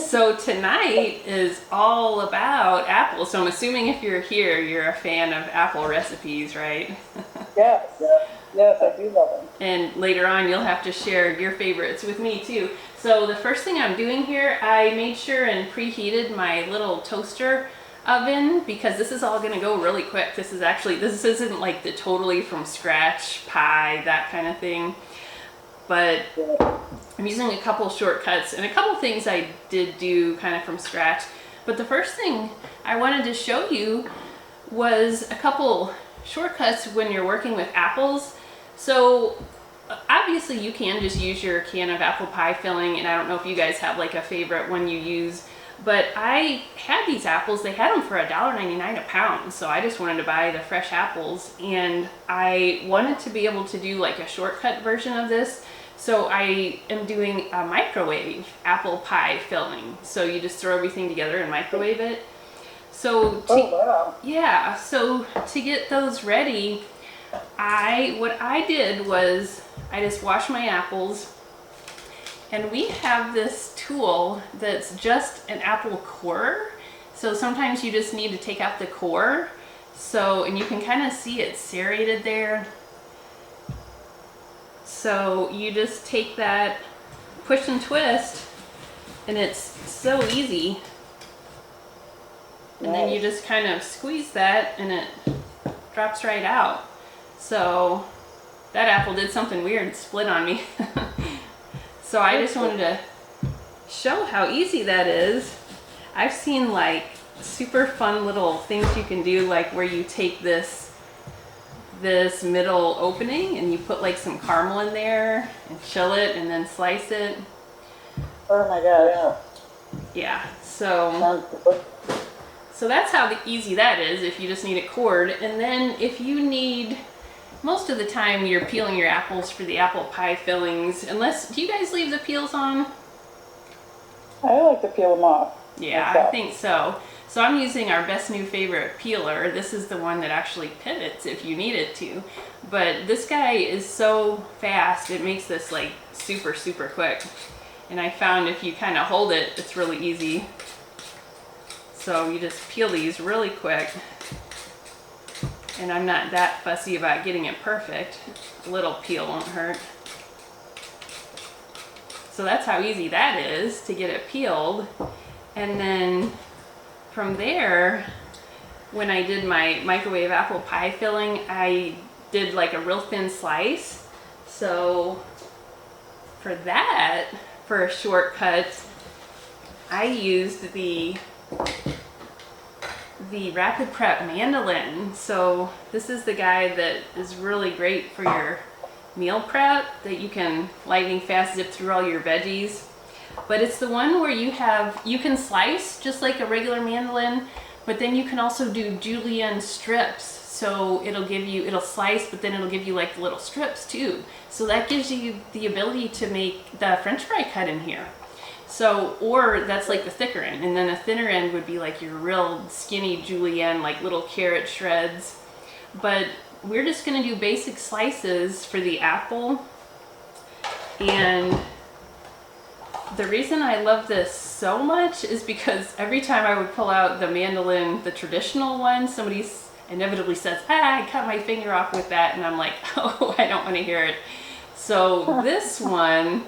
So tonight is all about apples. So I'm assuming if you're here, you're a fan of apple recipes, right? Yes, yes, I do love them. And later on, you'll have to share your favorites with me too. So the first thing I'm doing here, I made sure and preheated my little toaster oven because this is all gonna go really quick. This isn't like the totally from scratch pie, that kind of thing. But Yeah. I'm using a couple shortcuts and a couple things I did do kind of from scratch. But the first thing I wanted to show you was a couple shortcuts when you're working with apples. So obviously you can just use your can of apple pie filling, and I don't know if you guys have like a favorite one you use, but I had these apples, they had them for $1.99 a pound, so I just wanted to buy the fresh apples, and I wanted to be able to do like a shortcut version of this. So I am doing a microwave apple pie filling. So you just throw everything together and microwave it. So Oh, wow. yeah, so to get those ready, what I did was I just washed my apples, and we have this tool that's just an apple core. So sometimes you just need to take out the core. So, and you can kind of see it serrated there. So you just take that, push and twist, and it's so easy. And then you just kind of squeeze that and it drops right out. So that apple did something weird, split on me. So I just wanted to show how easy that is. I've seen like super fun little things you can do, like where you take this middle opening and you put like some caramel in there and chill it and then slice it. Oh my God. Yeah, so Sounds good. that's how easy that is if you just need it cored. And then if you need, most of the time you're peeling your apples for the apple pie fillings, do you guys leave the peels on? I like to peel them off. Yeah, myself. I think so. So I'm using our best new favorite peeler. This is the one that actually pivots if you need it to. But this guy is so fast, it makes this like super, super quick. And I found if you kind of hold it, it's really easy. So you just peel these really quick. And I'm not that fussy about getting it perfect. A little peel won't hurt. So that's how easy that is to get it peeled. And then from there, when I did my microwave apple pie filling, I did like a real thin slice. So for that, for a shortcut, I used the Rapid Prep Mandolin. So this is the guy that is really great for your meal prep, that you can lightning fast zip through all your veggies. But it's the one where you can slice just like a regular mandolin, but then you can also do julienne strips. So it'll slice, but then it'll give you like little strips too. So that gives you the ability to make the French fry cut in here. So, or that's like the thicker end, and then a thinner end would be like your real skinny julienne, like little carrot shreds. But we're just gonna do basic slices for the apple. And the reason I love this so much is because every time I would pull out the mandolin, the traditional one, somebody inevitably says, I cut my finger off with that, and I'm like, oh, I don't want to hear it. So this one,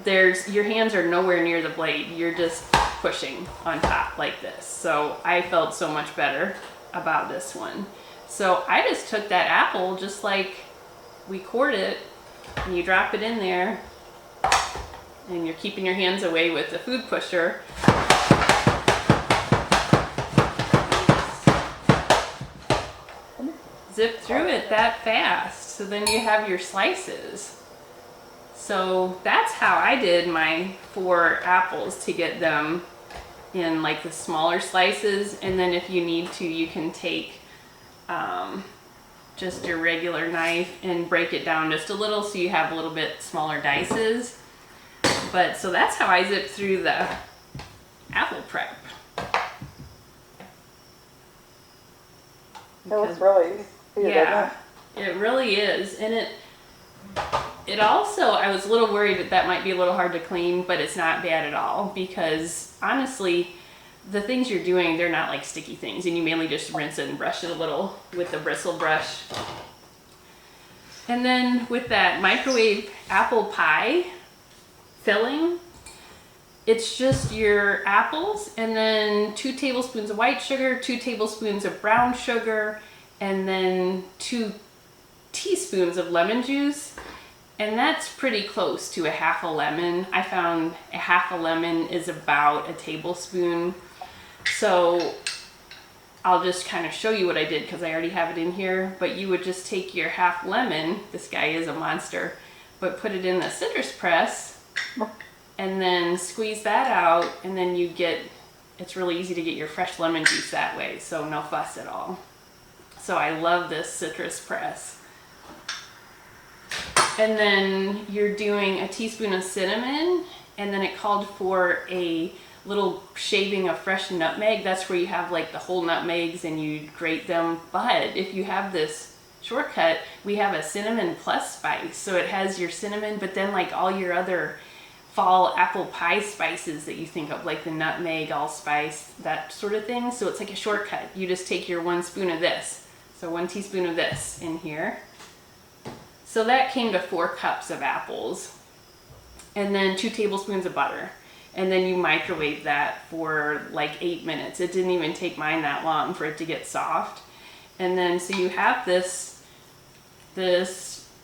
your hands are nowhere near the blade. You're just pushing on top like this. So I felt so much better about this one. So I just took that apple just like we cored it, and you drop it in there, and you're keeping your hands away with the food pusher. Zip through it that fast, so then you have your slices. So that's how I did my 4 apples, to get them in like the smaller slices. And then if you need to, you can take just your regular knife and break it down just a little so you have a little bit smaller dices. But so that's how I zip through the apple prep. It was really easy. Yeah, it really is. And It also, I was a little worried that that might be a little hard to clean, but it's not bad at all because honestly, the things you're doing, they're not like sticky things, and you mainly just rinse it and brush it a little with the bristle brush. And then with that microwave apple pie filling, it's just your apples and then 2 tablespoons of white sugar, 2 tablespoons of brown sugar, and then 2 teaspoons of lemon juice. And that's pretty close to a half a lemon. I found a half a lemon is about a tablespoon. So I'll just kind of show you what I did because I already have it in here. But you would just take your half lemon, this guy is a monster, but put it in the citrus press and then squeeze that out, and then you get, it's really easy to get your fresh lemon juice that way, so no fuss at all. So I love this citrus press. And then you're doing a teaspoon of cinnamon, and then it called for a little shaving of fresh nutmeg. That's where you have like the whole nutmegs and you grate them. But if you have this shortcut, we have a cinnamon plus spice. So it has your cinnamon, but then like all your other fall apple pie spices that you think of, like the nutmeg, allspice, that sort of thing. So it's like a shortcut. You just take your 1 spoon of this. So 1 teaspoon of this in here. So that came to 4 cups of apples, and then 2 tablespoons of butter. And then you microwave that for like 8 minutes. It didn't even take mine that long for it to get soft. And then so you have this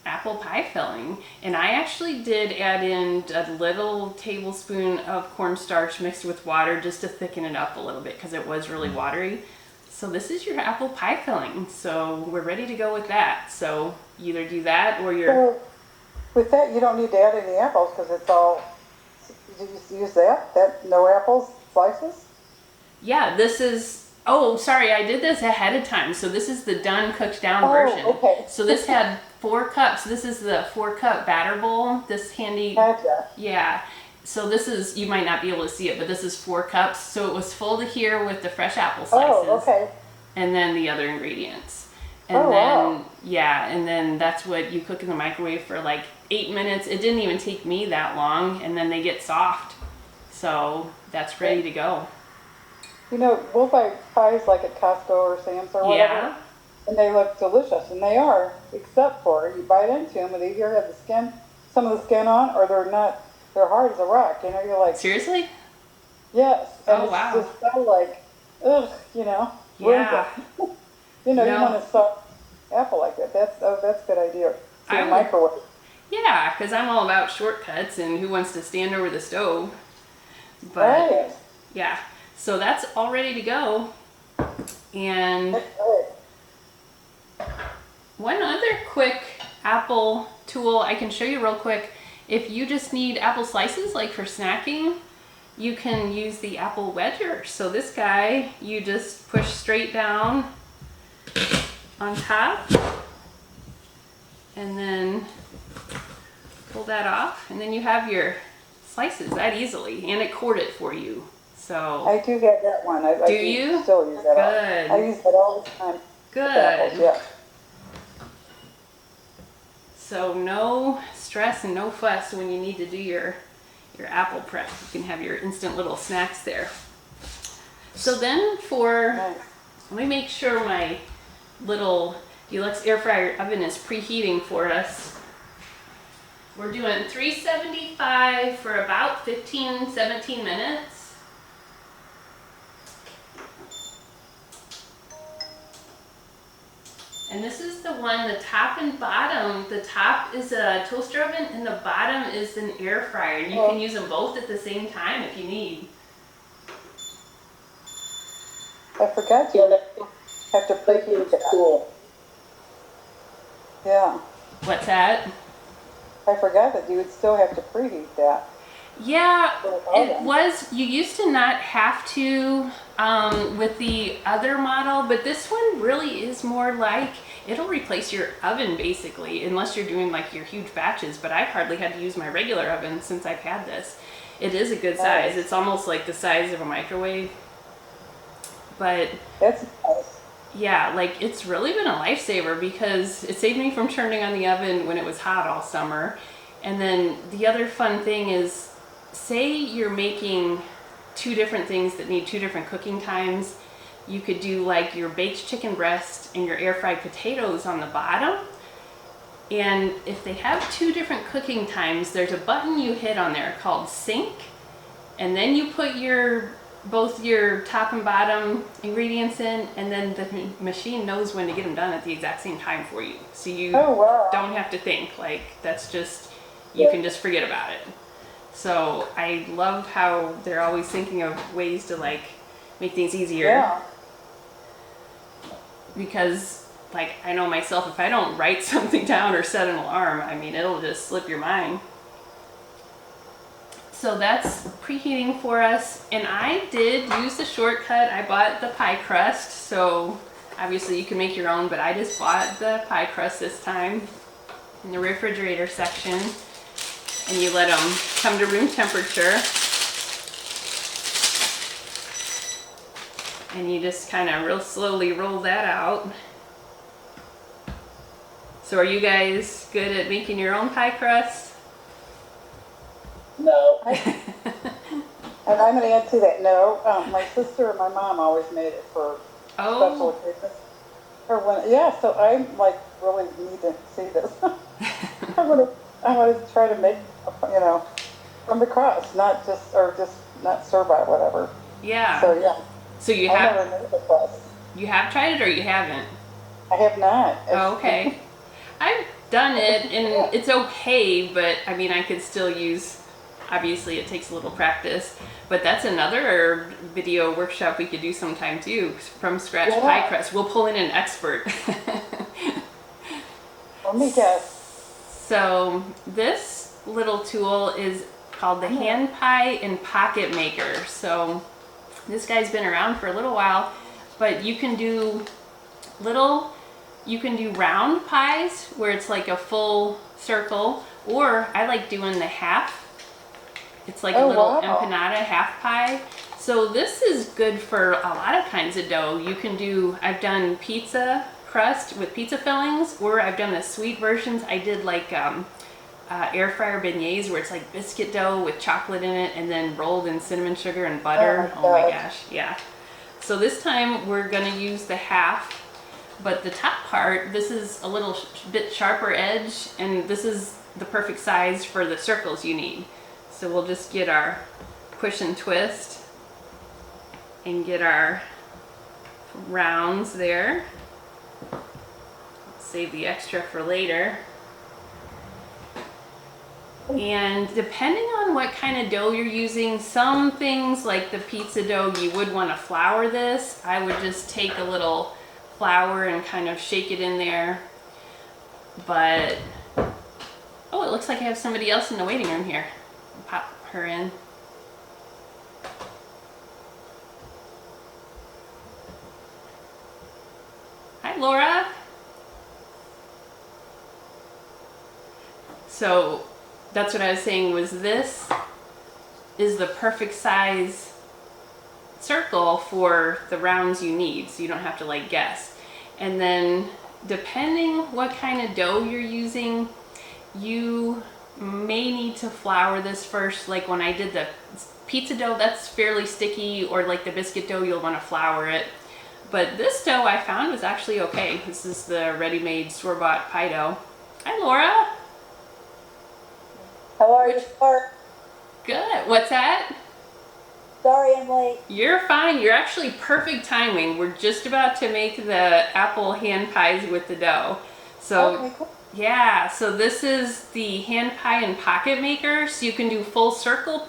apple pie filling. And I actually did add in a little tablespoon of cornstarch mixed with water just to thicken it up a little bit because it was really watery. So this is your apple pie filling. So we're ready to go with that. So either do that or your... So with that, you don't need to add any apples because it's all, did you use that no apples slices? Yeah, this is, oh, sorry, I did this ahead of time. So this is the done cooked down version. Okay. So this had 4 cups. This is the 4-cup batter bowl. This handy, Gotcha. yeah. So this is, you might not be able to see it, but this is 4 cups. So it was full to here with the fresh apple slices. Oh, okay. And then the other ingredients. And Oh, then, wow. yeah, and then that's what you cook in the microwave for like 8 minutes. It didn't even take me that long, and then they get soft. So that's ready to go. You know, we'll buy pies like at Costco or Sam's or whatever, Yeah. and they look delicious, and they are, except for you bite into them and they either have the skin, some of the skin on, or they're not, they're hard as a rock, you know, you're like, Seriously? yes, and Oh, it's wow. just so like, ugh, you know, Yeah. you know, you No. want a soft apple like that, that's a good idea. So I you would- microwave. Yeah, because I'm all about shortcuts and who wants to stand over the stove. But Right, yeah, so that's all ready to go. And that's right. one other quick apple tool I can show you real quick. If you just need apple slices, like for snacking, you can use the apple wedger. So this guy, you just push straight down on top and then pull that off, and then you have your slices that easily, and it cored it for you. So I do have that one. I Do you? still use that. Good. I use that all the time. with apples, good. yeah. So no stress and no fuss when you need to do your apple prep. You can have your instant little snacks there. So then for, Nice. let me make sure my little Deluxe air fryer oven is preheating for us. We're doing 375 for about 15, 17 minutes. And this is the one, the top and bottom. The top is a toaster oven and the bottom is an air fryer. And you can use them both at the same time if you need. I forgot you have to preheat that. Cool. Yeah, What's that? I forgot that you would still have to preheat that. Yeah, For the it oven. was, you used to not have to with the other model, but this one really is more like, it'll replace your oven basically, unless you're doing like your huge batches, but I've hardly had to use my regular oven since I've had this. It is a good size. Nice. It's almost like the size of a microwave. But That's nice. Yeah, like it's really been a lifesaver because it saved me from turning on the oven when it was hot all summer. And then the other fun thing is, say you're making two different things that need two different cooking times. You could do like your baked chicken breast and your air fried potatoes on the bottom. And if they have two different cooking times, there's a button you hit on there called sync. And then you put both your top and bottom ingredients in, and then the machine knows when to get them done at the exact same time for you. So you Oh, wow. don't have to think. Like, that's just, you can just forget about it. So I love how they're always thinking of ways to like make things easier. Yeah. Because like I know myself, if I don't write something down or set an alarm, I mean, it'll just slip your mind. So that's preheating for us. And I did use the shortcut. I bought the pie crust. So obviously you can make your own, but I just bought the pie crust this time in the refrigerator section. And you let them come to room temperature. And you just kind of real slowly roll that out. So are you guys good at making your own pie crust? No. And I'm going to add to that. No, my sister and my mom always made it for special Oh, occasions. Or when, yeah, so I like really need to see this. I want to try to make, from the crust, not just not store-bought, whatever. yeah. So yeah, So you I have never made the crust. tried it or you haven't? I have not. Oh, okay. I've done it and it's okay, but I mean I could still use, obviously it takes a little practice, but that's another video workshop we could do sometime too, from scratch Yeah. pie crust. We'll pull in an expert. Let me guess. So this little tool is called the Hand Pie and Pocket Maker. So this guy's been around for a little while, but you can do round pies where it's like a full circle, or I like doing the half. It's like a Oh, little wow. empanada half pie. So this is good for a lot of kinds of dough. You can do, I've done pizza crust with pizza fillings, or I've done the sweet versions. I did like air fryer beignets where it's like biscuit dough with chocolate in it and then rolled in cinnamon sugar and butter. Oh Oh my my gosh. gosh, yeah. So this time we're gonna use the half, but the top part, this is a little bit sharper edge, and this is the perfect size for the circles you need. So we'll just get our push and twist and get our rounds there. Save the extra for later. And depending on what kind of dough you're using, some things like the pizza dough, you would want to flour this. I would just take a little flour and kind of shake it in there. But, oh, it looks like I have somebody else in the waiting room here. Pop her in. Hi, Laura. So that's what I was saying, was this is the perfect size circle for the rounds you need, so you don't have to like guess. And then depending what kind of dough you're using, you may need to flour this first. Like when I did the pizza dough, that's fairly sticky, or like the biscuit dough, you'll want to flour it. But this dough I found was actually okay. This is the ready-made store-bought pie dough. Hi, Laura. How are you, Clark? Good. What's that? Sorry I'm late. You're fine. You're actually perfect timing. We're just about to make the apple hand pies with the dough. So Okay, cool. yeah, so this is the hand pie and pocket maker. So you can do full circle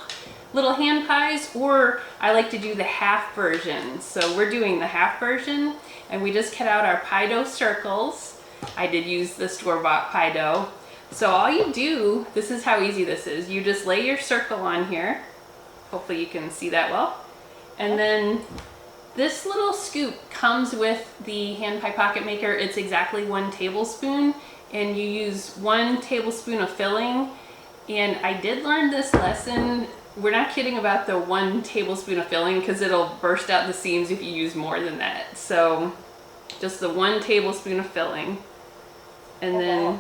little hand pies, or I like to do the half version. So we're doing the half version, and we just cut out our pie dough circles. I did use the store-bought pie dough. So all you do, this is how easy this is. You just lay your circle on here. Hopefully you can see that well. And then this little scoop comes with the hand pie pocket maker. It's exactly 1 tablespoon, and you use 1 tablespoon of filling. And I did learn this lesson. We're not kidding about the 1 tablespoon of filling, because it'll burst out the seams if you use more than that. So just the 1 tablespoon of filling. And then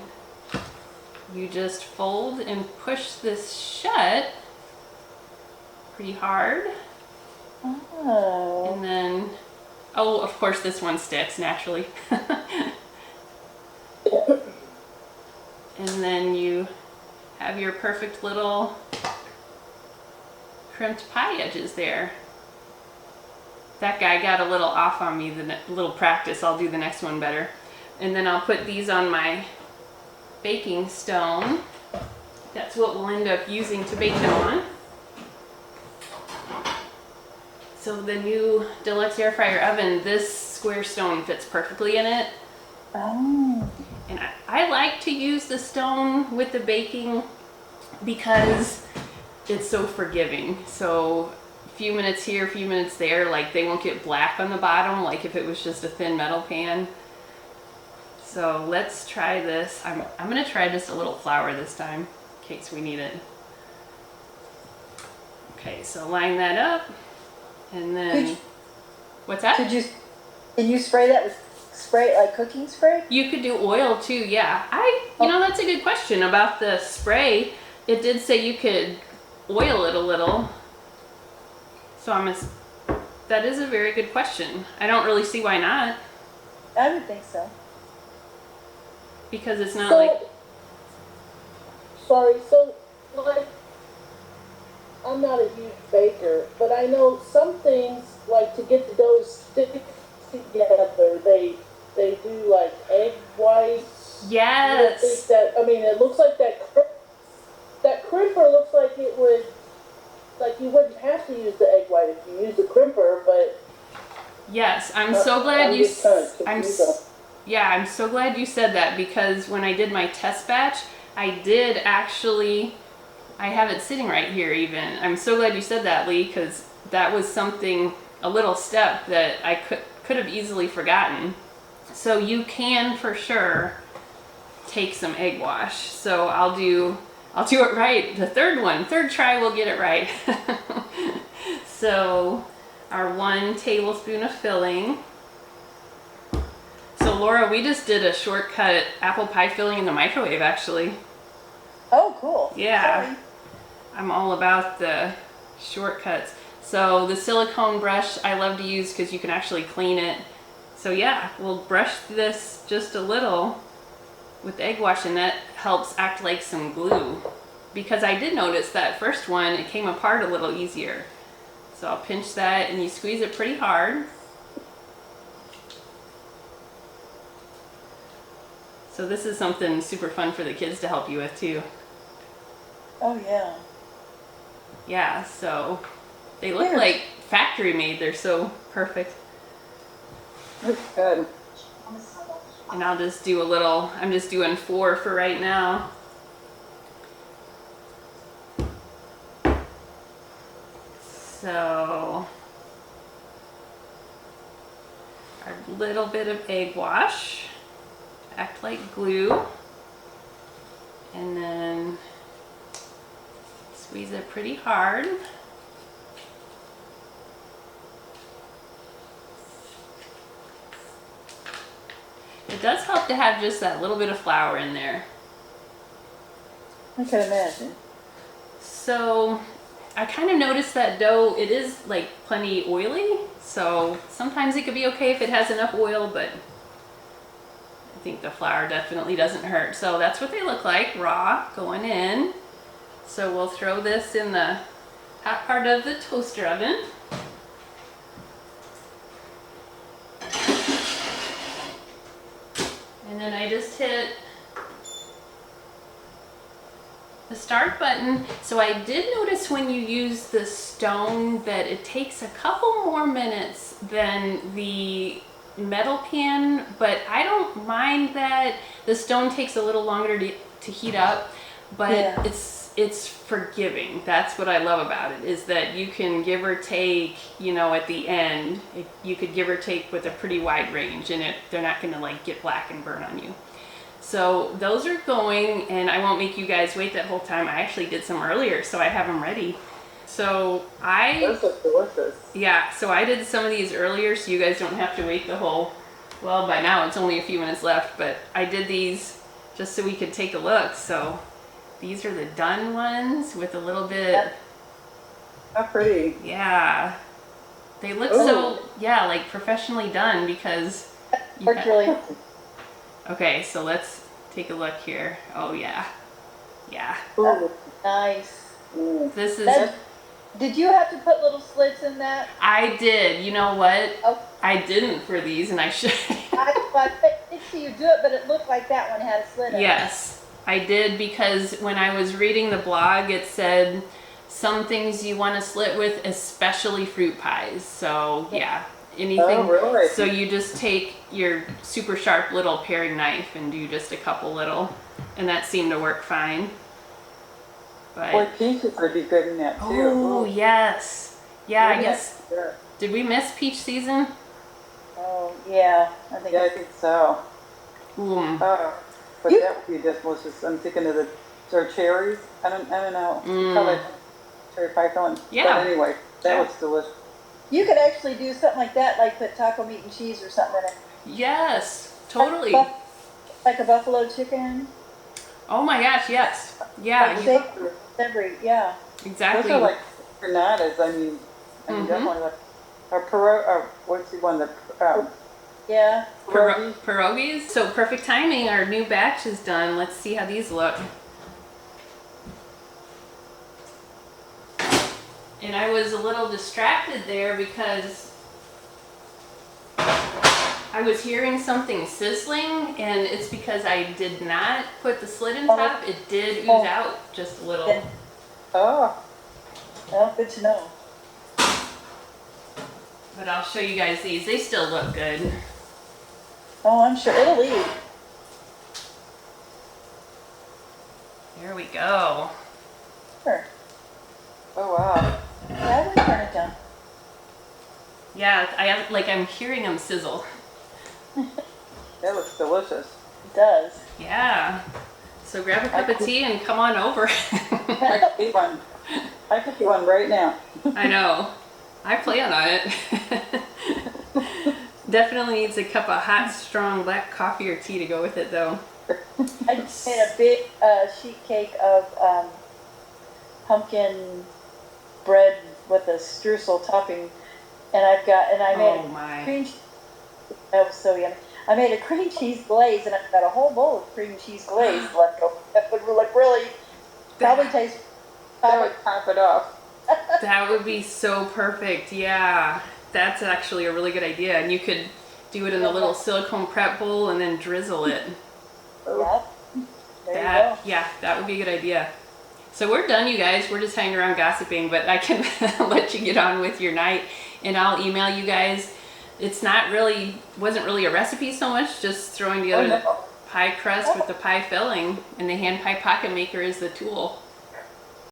you just fold and push this shut pretty hard. Oh. And then, oh, of course this one sticks naturally. And then you have your perfect little crimped pie edges there. That guy got a little off on me, little practice. I'll do the next one better. And then I'll put these on my baking stone. That's what we'll end up using to bake them on. So the new deluxe air fryer oven, this square stone fits perfectly in it. Oh. And I like to use the stone with the baking because it's so forgiving. So a few minutes here, a few minutes there, like they won't get black on the bottom like if it was just a thin metal pan. So let's try this. I'm gonna try just a little flour this time in case we need it. Okay, so line that up and then, what's that? Can you spray that with like cooking spray? You could do oil too, yeah. You know, that's a good question about the spray. It did say you could oil it a little. So that is a very good question. I don't really see why not, I would think so. because it's not like, Sorry, so, like, I'm not a huge baker, but I know some things, like, to get the dough stick together, they do, like, egg whites. yes. I think that, I mean, it looks like that crimper looks like it would, like, you wouldn't have to use the egg white if you use the crimper, but. Yes, I'm so glad I'm you. just kind of I'm confused on- yeah, I'm so glad you said that, because when I did my test batch, I did actually. I have it sitting right here. Even I'm so glad you said that, Lee, because that was something, a little step that I could have easily forgotten. So you can for sure take some egg wash. So I'll do it right. The third try we'll get it right. So our 1 tablespoon of filling. So Laura, we just did a shortcut apple pie filling in the microwave actually. Oh, cool. Yeah. Sorry. I'm all about the shortcuts. So the silicone brush I love to use because you can actually clean it. So yeah, we'll brush this just a little with egg wash, and that helps act like some glue. Because I did notice that first one, it came apart a little easier. So I'll pinch that and you squeeze it pretty hard. So this is something super fun for the kids to help you with too. Oh, yeah. Yeah, so they look Here. like factory made. They're so perfect. Looks good. And I'll just do I'm just doing 4 for right now. So our little bit of egg wash, act like glue, and then squeeze it pretty hard. It does help to have just that little bit of flour in there. I can imagine. So I kind of noticed that dough, it is like plenty oily. So sometimes it could be okay if it has enough oil, but I think the flour definitely doesn't hurt. So that's what they look like, raw, going in. So we'll throw this in the hot part of the toaster oven. And then I just hit the start button. So I did notice when you use the stone that it takes a couple more minutes than the metal pan, but I don't mind that. The stone takes a little longer to heat up, but Yeah. it's forgiving. That's what I love about it, is that you can give or take, you know, at the end, you could give or take with a pretty wide range, and they're not gonna like get black and burn on you. So those are going, and I won't make you guys wait that whole time. I actually did some earlier, so I have them ready. So Those look delicious. yeah, so I did some of these earlier, so you guys don't have to wait the whole Well, by now it's only a few minutes left, but I did these just so we could take a look. So these are the done ones with a little bit, Yep. How pretty. yeah. They look Ooh. so, yeah, like professionally done because you Worked really. okay, so let's take a look here. Oh yeah. Yeah. Ooh. Nice. This is, That- Did you have to put little slits in that? I did. You know what? Oh. I didn't for these and I should. I did see you do it, but it looked like that one had a slit in it. Yes, I did because when I was reading the blog, it said some things you want to slit with, especially fruit pies. So yeah, anything. Oh, really? So you just take your super sharp little paring knife and do just a couple little, and that seemed to work fine. Boy, But peaches would be good in that too. oh yes, yeah. I Wouldn't guess it? Yeah. did we miss peach season? Oh, yeah. I think Yeah, I think so. Ooh. But You- that would be delicious. I'm thinking of the cherries. I don't know. Mm. How like cherry pie filling. Yeah. But anyway, that Yeah. was delicious. you could actually do something like that, like put taco meat and cheese or something in it. Yes, totally. Like a buffalo chicken. Oh my gosh, yes. Yeah, Like you- steak, savory, yeah. exactly. Those are like granadas. I mean, Mhm. definitely like or what's the one that Yeah. pierogi? Pierogies. So perfect timing. Our new batch is done. Let's see how these look. And I was a little distracted there because I was hearing something sizzling, and it's because I did not put the slit in top. It did ooze out just a little. Yeah. Oh, Well, good to know. But I'll show you guys these. They still look good. Oh, I'm sure it'll eat. There we go. Sure. oh wow. Yeah, I would turn it down. Yeah, I'm hearing them sizzle. That looks delicious. It does. Yeah. So grab a cup of tea and come on over. I could eat one. I could eat one right now. I know. I plan on it. Definitely needs a cup of hot, strong black coffee or tea to go with it, though. I just made a big sheet cake of pumpkin bread with a streusel topping, and I made Oh my. a cream. That was so yummy. I made a cream cheese glaze, and I've got a whole bowl of cream cheese glaze left over. That would look really probably taste. That would top it off. That would be so perfect. Yeah. That's actually a really good idea. And you could do it in a little silicone prep bowl and then drizzle it. Yeah. There That, yeah, that would be a good idea. So we're done, you guys. We're just hanging around gossiping, but I can let you get on with your night, and I'll email you guys. It's wasn't really a recipe so much, just throwing Oh, together no. the pie crust with the pie filling, and the hand pie pocket maker is the tool.